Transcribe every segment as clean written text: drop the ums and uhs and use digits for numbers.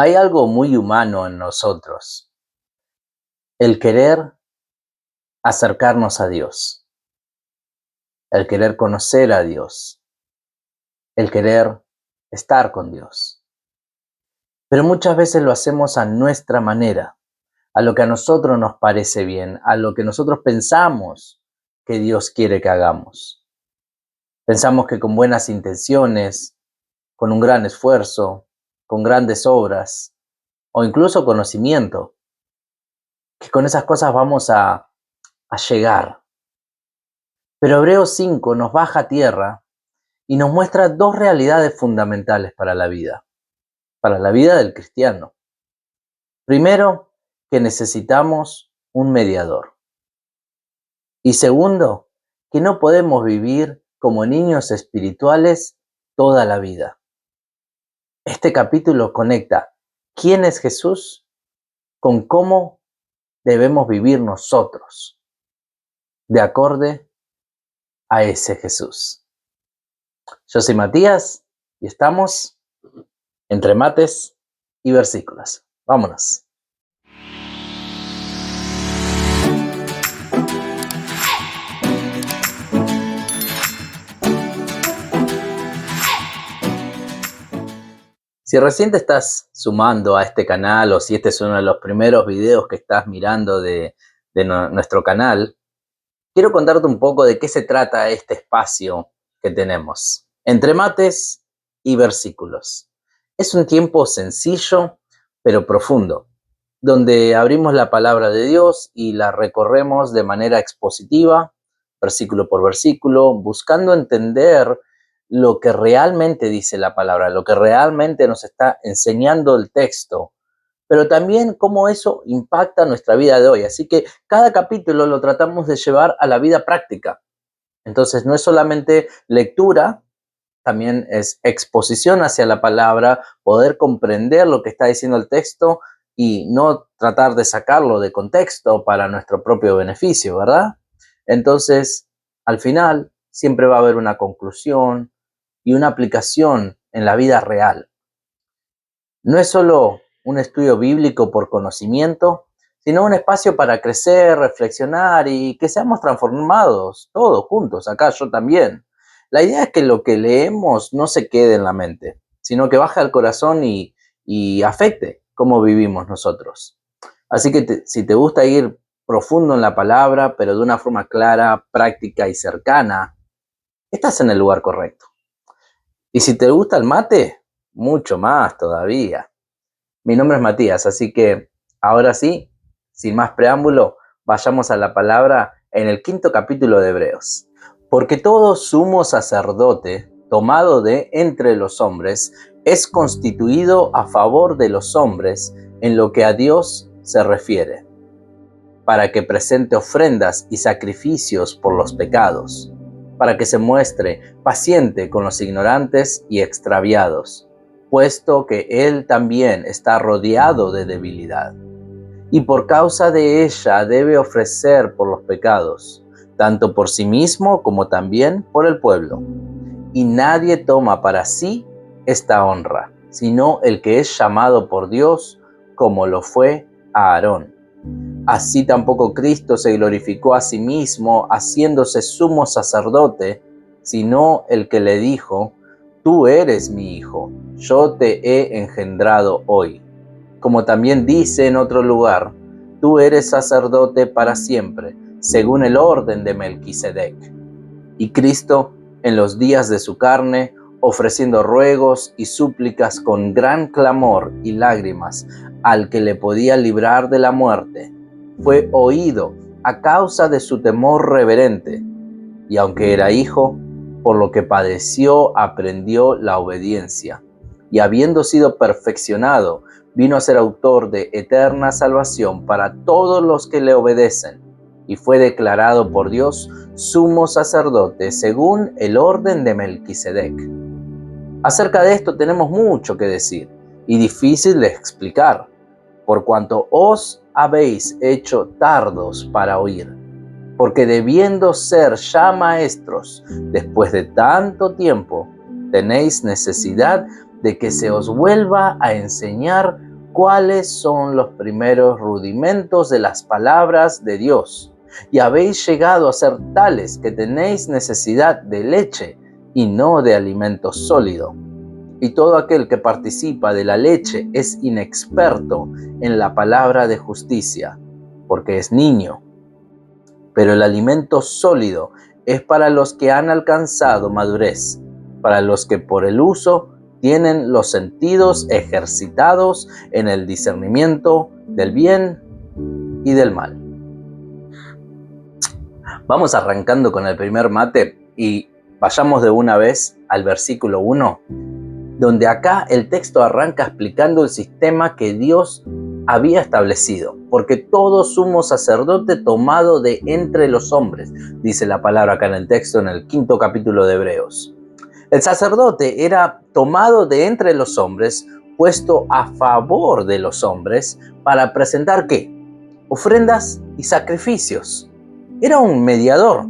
Hay algo muy humano en nosotros, el querer acercarnos a Dios, el querer conocer a Dios, el querer estar con Dios. Pero muchas veces lo hacemos a nuestra manera, a lo que a nosotros nos parece bien, a lo que nosotros pensamos que Dios quiere que hagamos. Pensamos que con buenas intenciones, con un gran esfuerzo, con grandes obras o incluso conocimiento, que con esas cosas vamos a llegar. Pero Hebreos 5 nos baja a tierra y nos muestra dos realidades fundamentales para la vida del cristiano. Primero, que necesitamos un mediador. Y segundo, que no podemos vivir como niños espirituales toda la vida. Este capítulo conecta quién es Jesús con cómo debemos vivir nosotros, de acorde a ese Jesús. Yo soy Matías y estamos entre mates y versículos. Vámonos. Si recién te estás sumando a este canal o si este es uno de los primeros videos que estás mirando de nuestro canal, quiero contarte un poco de qué se trata este espacio que tenemos, entre mates y versículos. Es un tiempo sencillo, pero profundo, donde abrimos la palabra de Dios y la recorremos de manera expositiva, versículo por versículo, buscando entender lo que realmente dice la palabra, lo que realmente nos está enseñando el texto, pero también cómo eso impacta nuestra vida de hoy. Así que cada capítulo lo tratamos de llevar a la vida práctica. Entonces no es solamente lectura, también es exposición hacia la palabra, poder comprender lo que está diciendo el texto y no tratar de sacarlo de contexto para nuestro propio beneficio, ¿verdad? Entonces, al final, siempre va a haber una conclusión y una aplicación en la vida real. No es solo un estudio bíblico por conocimiento, sino un espacio para crecer, reflexionar y que seamos transformados todos juntos, acá yo también. La idea es que lo que leemos no se quede en la mente, sino que baje al corazón y afecte cómo vivimos nosotros. Así que si te gusta ir profundo en la palabra, pero de una forma clara, práctica y cercana, estás en el lugar correcto. Y si te gusta el mate, mucho más todavía. Mi nombre es Matías, así que ahora sí, sin más preámbulo, vayamos a la palabra en el 5º capítulo de Hebreos. Porque todo sumo sacerdote, tomado de entre los hombres, es constituido a favor de los hombres en lo que a Dios se refiere, para que presente ofrendas y sacrificios por los pecados, para que se muestre paciente con los ignorantes y extraviados, puesto que él también está rodeado de debilidad. Y por causa de ella debe ofrecer por los pecados, tanto por sí mismo como también por el pueblo. Y nadie toma para sí esta honra, sino el que es llamado por Dios, como lo fue Aarón. Así tampoco Cristo se glorificó a sí mismo, haciéndose sumo sacerdote, sino el que le dijo: Tú eres mi hijo, yo te he engendrado hoy. Como también dice en otro lugar: Tú eres sacerdote para siempre, según el orden de Melquisedec. Y Cristo, en los días de su carne, ofreciendo ruegos y súplicas con gran clamor y lágrimas al que le podía librar de la muerte, fue oído a causa de su temor reverente, y aunque era hijo, por lo que padeció aprendió la obediencia, y habiendo sido perfeccionado, vino a ser autor de eterna salvación para todos los que le obedecen, y fue declarado por Dios sumo sacerdote según el orden de Melquisedec. Acerca de esto tenemos mucho que decir y difícil de explicar, por cuanto os habéis hecho tardos para oír, porque debiendo ser ya maestros, después de tanto tiempo, tenéis necesidad de que se os vuelva a enseñar cuáles son los primeros rudimentos de las palabras de Dios, y habéis llegado a ser tales que tenéis necesidad de leche y no de alimento sólido. Y todo aquel que participa de la leche es inexperto en la palabra de justicia, porque es niño. Pero el alimento sólido es para los que han alcanzado madurez, para los que por el uso tienen los sentidos ejercitados en el discernimiento del bien y del mal. Vamos arrancando con el primer mate y vayamos de una vez al versículo 1, donde acá el texto arranca explicando el sistema que Dios había establecido, porque todo sumo sacerdote tomado de entre los hombres, dice la palabra acá en el texto, en el 5º capítulo de Hebreos. El sacerdote era tomado de entre los hombres, puesto a favor de los hombres, para presentar ¿qué? Ofrendas y sacrificios. Era un mediador,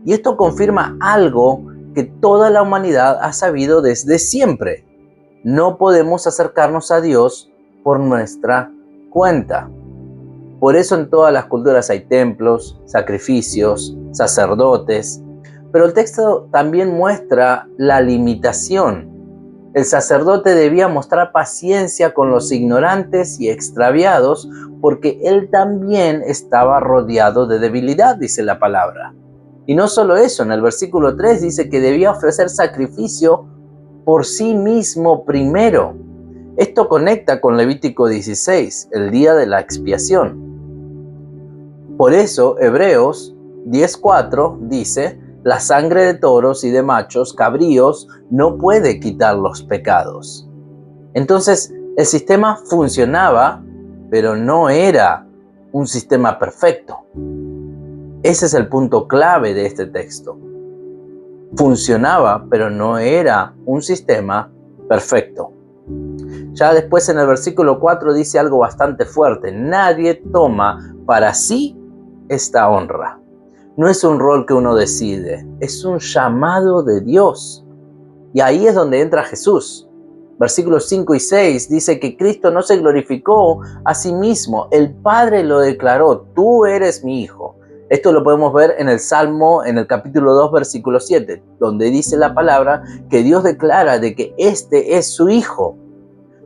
y esto confirma algo que toda la humanidad ha sabido desde siempre. No podemos acercarnos a Dios por nuestra cuenta. Por eso en todas las culturas hay templos, sacrificios, sacerdotes, pero el texto también muestra la limitación. El sacerdote debía mostrar paciencia con los ignorantes y extraviados porque él también estaba rodeado de debilidad, dice la palabra. Y no solo eso, en el versículo 3 dice que debía ofrecer sacrificio por sí mismo primero. Esto conecta con Levítico 16, el día de la expiación. Por eso Hebreos 10:4 dice: la sangre de toros y de machos cabríos no puede quitar los pecados. Entonces, el sistema funcionaba, pero no era un sistema perfecto. Ese es el punto clave de este texto. Funcionaba, pero no era un sistema perfecto. Ya después en el versículo 4 dice algo bastante fuerte: nadie toma para sí esta honra. No es un rol que uno decide, es un llamado de Dios. Y ahí es donde entra Jesús. Versículos 5 y 6 dice que Cristo no se glorificó a sí mismo, el Padre lo declaró: tú eres mi Hijo. Esto lo podemos ver en el Salmo, en el capítulo 2, versículo 7, donde dice la palabra que Dios declara de que este es su Hijo.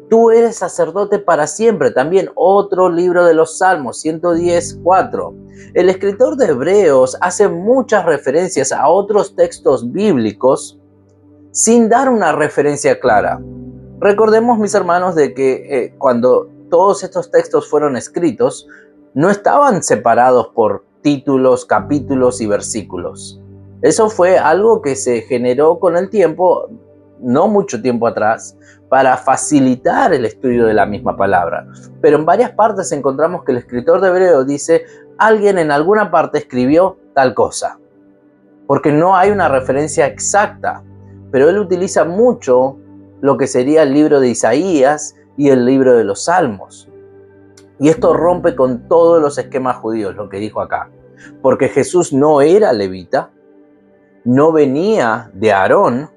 Tú eres sacerdote para siempre. También otro libro de los Salmos, 110:4. El escritor de Hebreos hace muchas referencias a otros textos bíblicos sin dar una referencia clara. Recordemos, mis hermanos, de que cuando todos estos textos fueron escritos, no estaban separados por títulos, capítulos y versículos. Eso fue algo que se generó con el tiempo, no mucho tiempo atrás, para facilitar el estudio de la misma palabra. Pero en varias partes encontramos que el escritor de Hebreos dice: alguien en alguna parte escribió tal cosa, porque no hay una referencia exacta, pero él utiliza mucho lo que sería el libro de Isaías y el libro de los Salmos. Y esto rompe con todos los esquemas judíos, lo que dijo acá, porque Jesús no era levita, no venía de Aarón,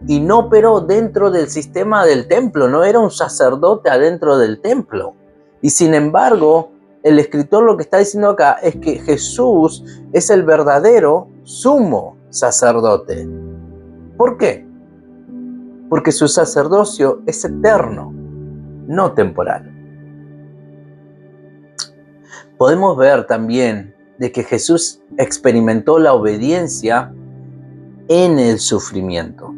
y no operó dentro del sistema del templo, no era un sacerdote adentro del templo. Y sin embargo, el escritor lo que está diciendo acá es que Jesús es el verdadero sumo sacerdote. ¿Por qué? Porque su sacerdocio es eterno, no temporal. Podemos ver también de que Jesús experimentó la obediencia en el sufrimiento.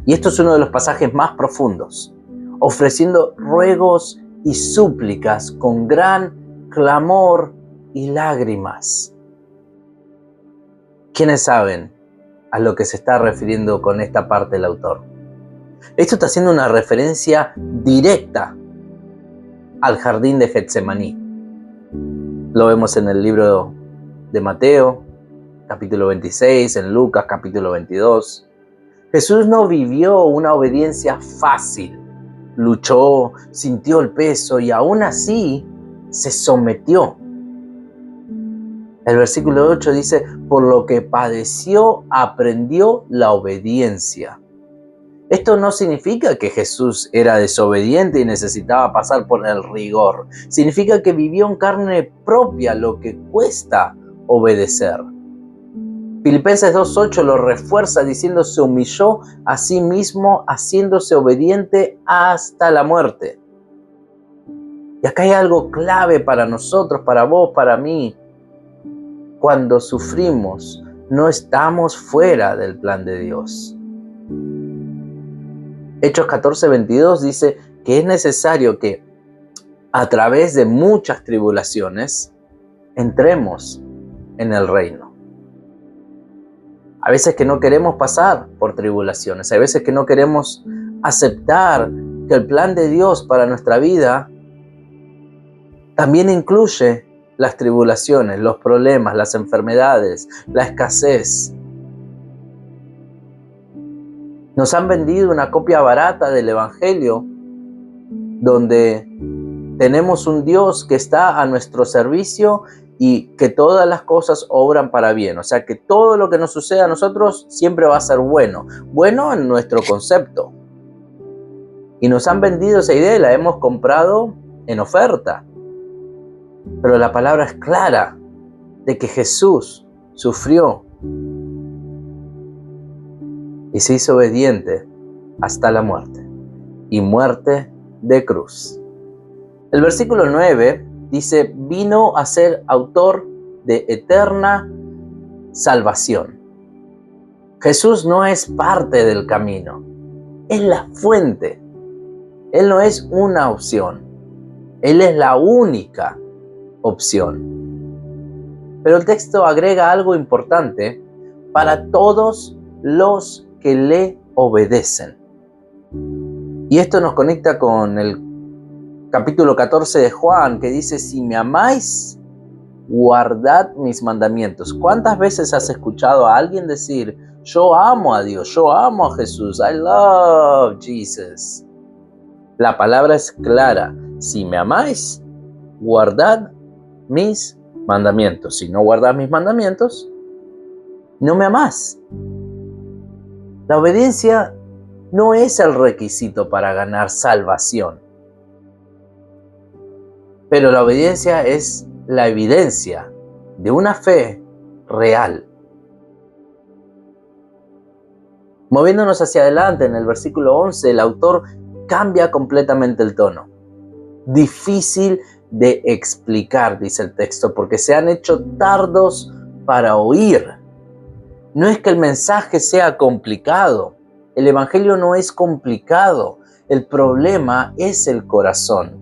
Y esto es uno de los pasajes más profundos, ofreciendo ruegos y súplicas con gran clamor y lágrimas. ¿Quiénes saben a lo que se está refiriendo con esta parte el autor? Esto está haciendo una referencia directa al jardín de Getsemaní. Lo vemos en el libro de Mateo, capítulo 26, en Lucas, capítulo 22. Jesús no vivió una obediencia fácil, luchó, sintió el peso y aún así se sometió. El versículo 8 dice: por lo que padeció, aprendió la obediencia. Esto no significa que Jesús era desobediente y necesitaba pasar por el rigor. Significa que vivió en carne propia lo que cuesta obedecer. Filipenses 2:8 lo refuerza diciendo: se humilló a sí mismo haciéndose obediente hasta la muerte. Y acá hay algo clave para nosotros, para vos, para mí. Cuando sufrimos, no estamos fuera del plan de Dios. Hechos 14:22 dice que es necesario que a través de muchas tribulaciones entremos en el reino. A veces que no queremos pasar por tribulaciones, a veces que no queremos aceptar que el plan de Dios para nuestra vida también incluye las tribulaciones, los problemas, las enfermedades, la escasez. Nos han vendido una copia barata del Evangelio donde tenemos un Dios que está a nuestro servicio y que todas las cosas obran para bien. O sea, que todo lo que nos sucede a nosotros siempre va a ser bueno. Bueno en nuestro concepto. Y nos han vendido esa idea y la hemos comprado en oferta. Pero la palabra es clara de que Jesús sufrió y se hizo obediente hasta la muerte. Y muerte de cruz. El versículo 9 dice: vino a ser autor de eterna salvación. Jesús no es parte del camino, es la fuente. Él no es una opción, Él es la única opción. Pero el texto agrega algo importante para todos los que le obedecen. Y esto nos conecta con el capítulo 14 de Juan, que dice: si me amáis, guardad mis mandamientos. ¿Cuántas veces has escuchado a alguien decir: yo amo a Dios, yo amo a Jesús, I love Jesus? La palabra es clara: si me amáis, guardad mis mandamientos. Si no guardad mis mandamientos, no me amás. La obediencia no es el requisito para ganar salvación, pero la obediencia es la evidencia de una fe real. Moviéndonos hacia adelante, en el versículo 11, el autor cambia completamente el tono. Difícil de explicar, dice el texto, porque se han hecho tardos para oír. No es que el mensaje sea complicado. El evangelio no es complicado. El problema es el corazón.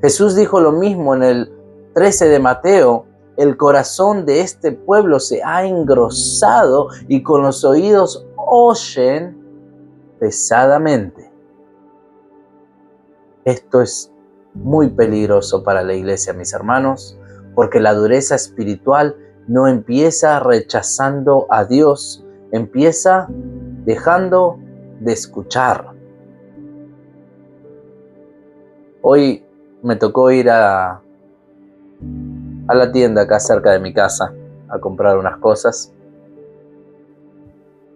Jesús dijo lo mismo en el 13 de Mateo: el corazón de este pueblo se ha engrosado y con los oídos oyen pesadamente. Esto es muy peligroso para la iglesia, mis hermanos, porque la dureza espiritual no empieza rechazando a Dios, empieza dejando de escuchar. Hoy me tocó ir a la tienda acá cerca de mi casa a comprar unas cosas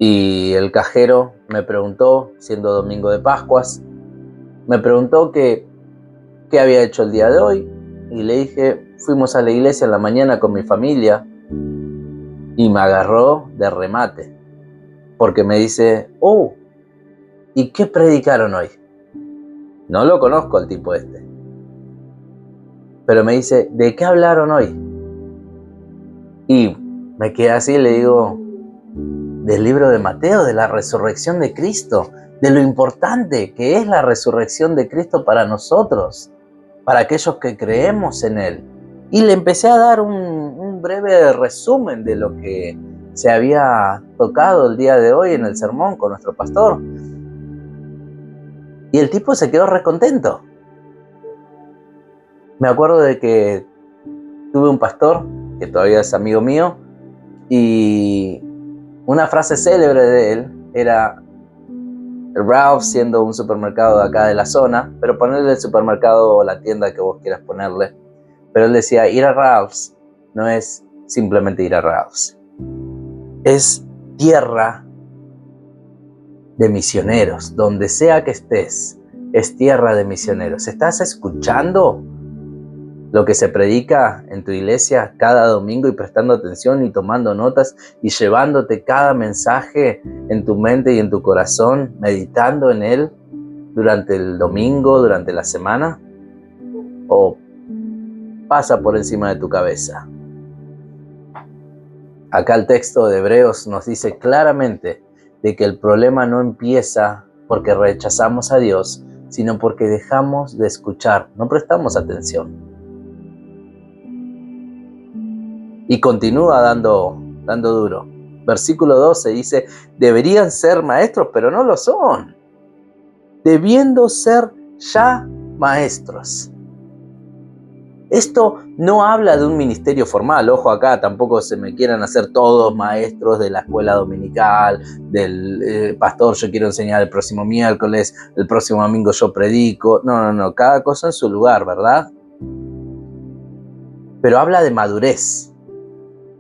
y el cajero me preguntó, siendo domingo de Pascuas, me preguntó qué había hecho el día de hoy y le dije: fuimos a la iglesia en la mañana con mi familia. Y me agarró de remate porque me dice: oh, ¿y qué predicaron hoy? No lo conozco al tipo este, pero me dice: ¿de qué hablaron hoy? Y me quedé así y le digo: del libro de Mateo, de la resurrección de Cristo, de lo importante que es la resurrección de Cristo para nosotros, para aquellos que creemos en Él. Y le empecé a dar un breve resumen de lo que se había tocado el día de hoy en el sermón con nuestro pastor. Y el tipo se quedó recontento. Me acuerdo de que tuve un pastor, que todavía es amigo mío, y una frase célebre de él era: Ralph, siendo un supermercado de acá de la zona, pero ponerle el supermercado o la tienda que vos quieras ponerle. Pero él decía: ir a Ralph's no es simplemente ir a Ralph's. Es tierra de misioneros. Donde sea que estés, es tierra de misioneros. ¿Estás escuchando lo que se predica en tu iglesia cada domingo y prestando atención y tomando notas y llevándote cada mensaje en tu mente y en tu corazón, meditando en él durante el domingo, durante la semana? ¿O pasa por encima de tu cabeza? Acá el texto de Hebreos nos dice claramente de que el problema no empieza porque rechazamos a Dios, sino porque dejamos de escuchar, no prestamos atención. Y continúa dando duro. Versículo 12 dice, deberían ser maestros, pero no lo son, debiendo ser ya maestros. Esto no habla de un ministerio formal. Ojo, acá tampoco se me quieran hacer todos maestros de la escuela dominical, del pastor, yo quiero enseñar el próximo miércoles, el próximo domingo yo predico. No, cada cosa en su lugar, ¿verdad? Pero habla de madurez.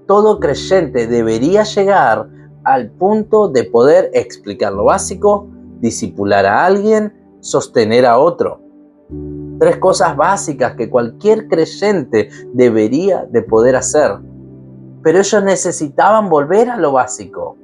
Todo creyente debería llegar al punto de poder explicar lo básico, discipular a alguien, sostener a otro. 3 cosas básicas que cualquier creyente debería de poder hacer. Pero ellos necesitaban volver a lo básico.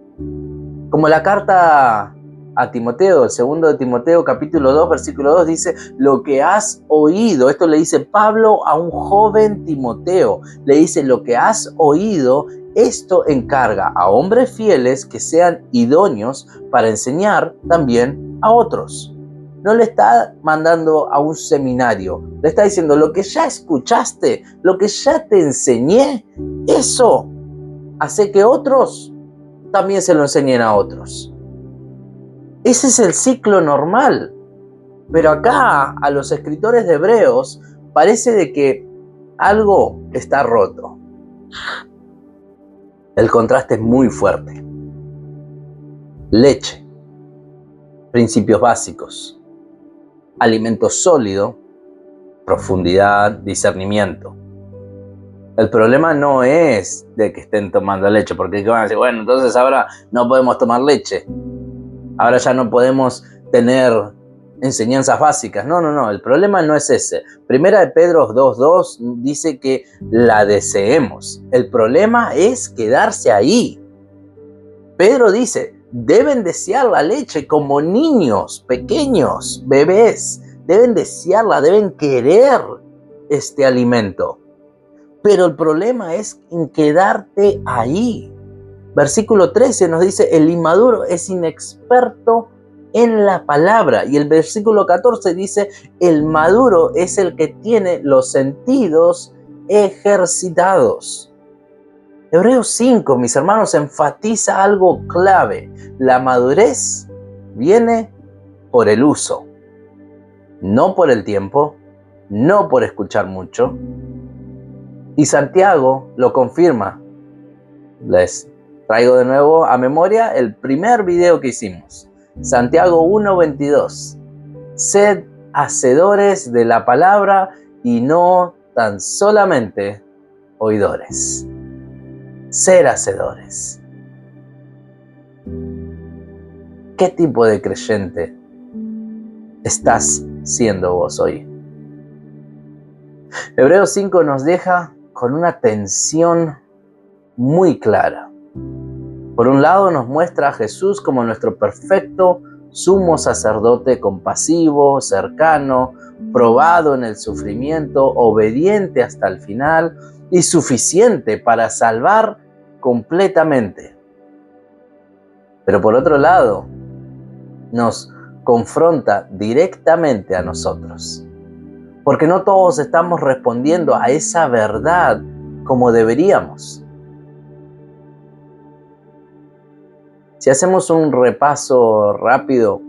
Como la carta a Timoteo, el segundo de Timoteo, capítulo 2, versículo 2, dice, lo que has oído, esto le dice Pablo a un joven Timoteo, le dice, lo que has oído, esto encarga a hombres fieles que sean idóneos para enseñar también a otros. No le está mandando a un seminario, le está diciendo, lo que ya escuchaste, lo que ya te enseñé, eso hace que otros también se lo enseñen a otros. Ese es el ciclo normal. Pero acá, a los escritores de Hebreos, parece de que algo está roto. El contraste es muy fuerte. Leche, principios básicos, alimento sólido, profundidad, discernimiento. El problema no es de que estén tomando leche, porque van a decir, bueno, entonces ahora no podemos tomar leche. Ahora ya no podemos tener enseñanzas básicas. No, el problema no es ese. Primera de Pedro 2:2 dice que la deseemos. El problema es quedarse ahí. Pedro dice, deben desear la leche como niños pequeños, bebés. Deben desearla, deben querer este alimento. Pero el problema es en quedarte ahí. Versículo 13 nos dice, el inmaduro es inexperto en la palabra. Y el versículo 14 dice, el maduro es el que tiene los sentidos ejercitados. Hebreos 5, mis hermanos, enfatiza algo clave. La madurez viene por el uso, no por el tiempo, no por escuchar mucho. Y Santiago lo confirma. Les traigo de nuevo a memoria el primer video que hicimos. Santiago 1:22. Sed hacedores de la palabra y no tan solamente oidores. Ser hacedores. ¿Qué tipo de creyente estás siendo vos hoy? Hebreos 5 nos deja con una tensión muy clara. Por un lado nos muestra a Jesús como nuestro perfecto sumo sacerdote compasivo, cercano, probado en el sufrimiento, obediente hasta el final y suficiente para salvar completamente. Pero por otro lado, nos confronta directamente a nosotros. Porque no todos estamos respondiendo a esa verdad como deberíamos. Si hacemos un repaso rápido,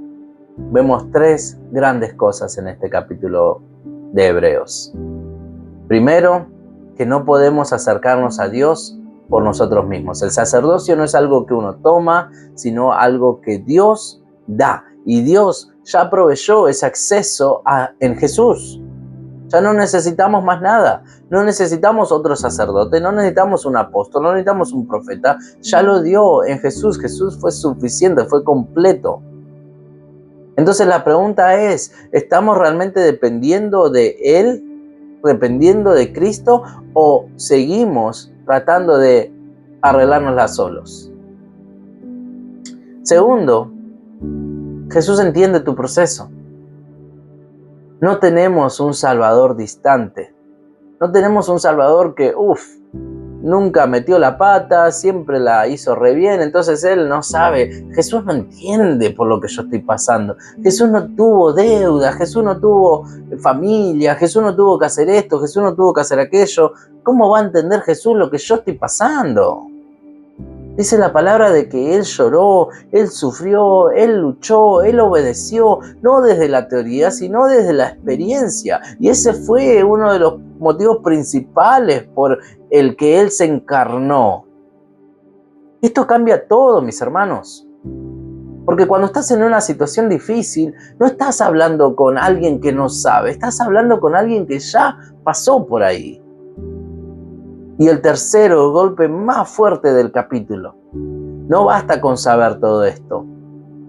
vemos 3 grandes cosas en este capítulo de Hebreos. Primero, que no podemos acercarnos a Dios por nosotros mismos. El sacerdocio no es algo que uno toma, sino algo que Dios da. Y Dios ya proveyó ese acceso en Jesús. Ya no necesitamos más nada. No necesitamos otro sacerdote, no necesitamos un apóstol, no necesitamos un profeta. Ya lo dio en Jesús. Jesús fue suficiente, fue completo. Entonces la pregunta es, ¿estamos realmente dependiendo de Él, dependiendo de Cristo, o seguimos tratando de arreglárnosla solos? Segundo, Jesús entiende tu proceso. No tenemos un Salvador distante. No tenemos un Salvador que, nunca metió la pata, siempre la hizo re bien, entonces Él no sabe. Jesús no entiende por lo que yo estoy pasando. Jesús no tuvo deuda, Jesús no tuvo familia, Jesús no tuvo que hacer esto, Jesús no tuvo que hacer aquello. ¿Cómo va a entender Jesús lo que yo estoy pasando? Dice la palabra de que Él lloró, Él sufrió, Él luchó, Él obedeció, no desde la teoría, sino desde la experiencia. Y ese fue uno de los motivos principales por el que Él se encarnó. Esto cambia todo, mis hermanos. Porque cuando estás en una situación difícil, no estás hablando con alguien que no sabe, estás hablando con alguien que ya pasó por ahí. Y el tercero, golpe más fuerte del capítulo. No basta con saber todo esto.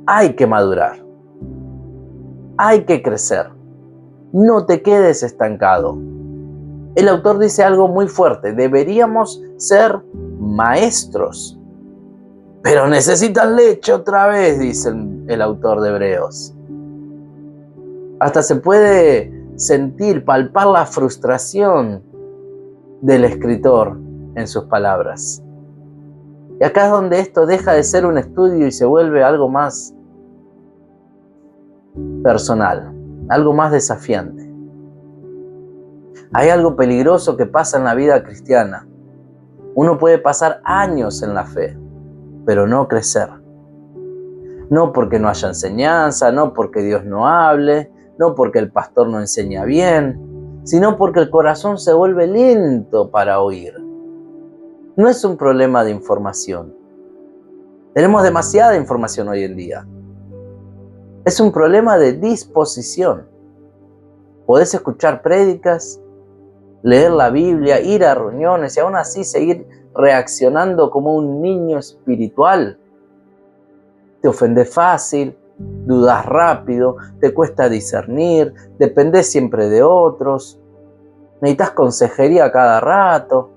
Hay que madurar. Hay que crecer. No te quedes estancado. El autor dice algo muy fuerte. Deberíamos ser maestros. Pero necesitan leche otra vez, dice el autor de Hebreos. Hasta se puede sentir, palpar la frustración del escritor en sus palabras. Y acá es donde esto deja de ser un estudio y se vuelve algo más personal, algo más desafiante. Hay algo peligroso que pasa en la vida cristiana. Uno puede pasar años en la fe, pero no crecer. No porque no haya enseñanza, no porque Dios no hable, no porque el pastor no enseña bien, sino porque el corazón se vuelve lento para oír. No es un problema de información. Tenemos demasiada información hoy en día. Es un problema de disposición. Podés escuchar prédicas, leer la Biblia, ir a reuniones y aún así seguir reaccionando como un niño espiritual. Te ofendés fácil, dudas rápido, te cuesta discernir, dependés siempre de otros, necesitas consejería cada rato.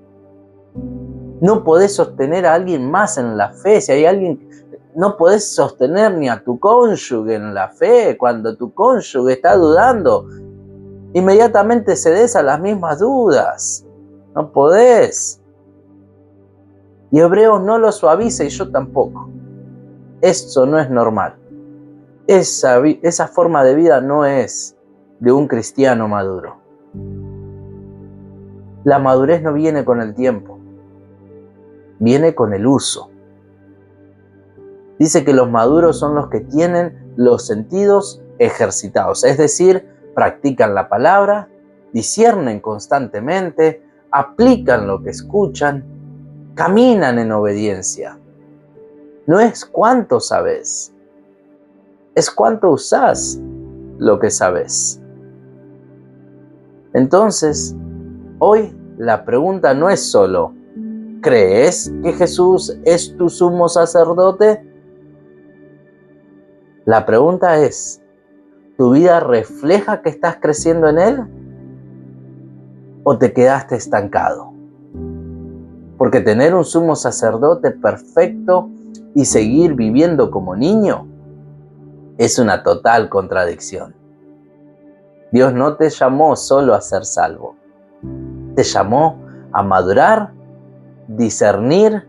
No podés sostener a alguien más en la fe. Si hay alguien, no podés sostener ni a tu cónyuge en la fe. Cuando tu cónyuge está dudando, inmediatamente cedes a las mismas dudas. No podés. Y Hebreos no lo suaviza y yo tampoco. Eso no es normal. Esa forma de vida no es de un cristiano maduro. La madurez no viene con el tiempo, viene con el uso. Dice que los maduros son los que tienen los sentidos ejercitados, es decir, practican la palabra, disciernen constantemente, aplican lo que escuchan, caminan en obediencia. No es cuánto sabes, es cuánto usás lo que sabes. Entonces, hoy la pregunta no es solo, ¿crees que Jesús es tu sumo sacerdote? La pregunta es, ¿tu vida refleja que estás creciendo en Él? ¿O te quedaste estancado? Porque tener un sumo sacerdote perfecto y seguir viviendo como niño es una total contradicción. Dios no te llamó solo a ser salvo. Te llamó a madurar, discernir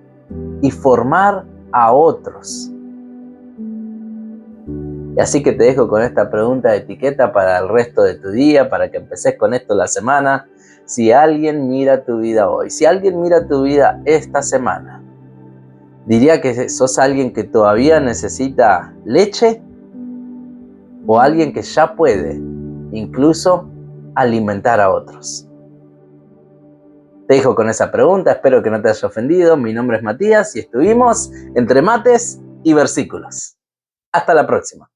y formar a otros. Y así que te dejo con esta pregunta de etiqueta para el resto de tu día, para que empeces con esto la semana. Si alguien mira tu vida hoy, si alguien mira tu vida esta semana, ¿diría que sos alguien que todavía necesita leche? ¿O alguien que ya puede incluso alimentar a otros? Te dejo con esa pregunta, espero que no te haya ofendido. Mi nombre es Matías y estuvimos entre mates y versículos. Hasta la próxima.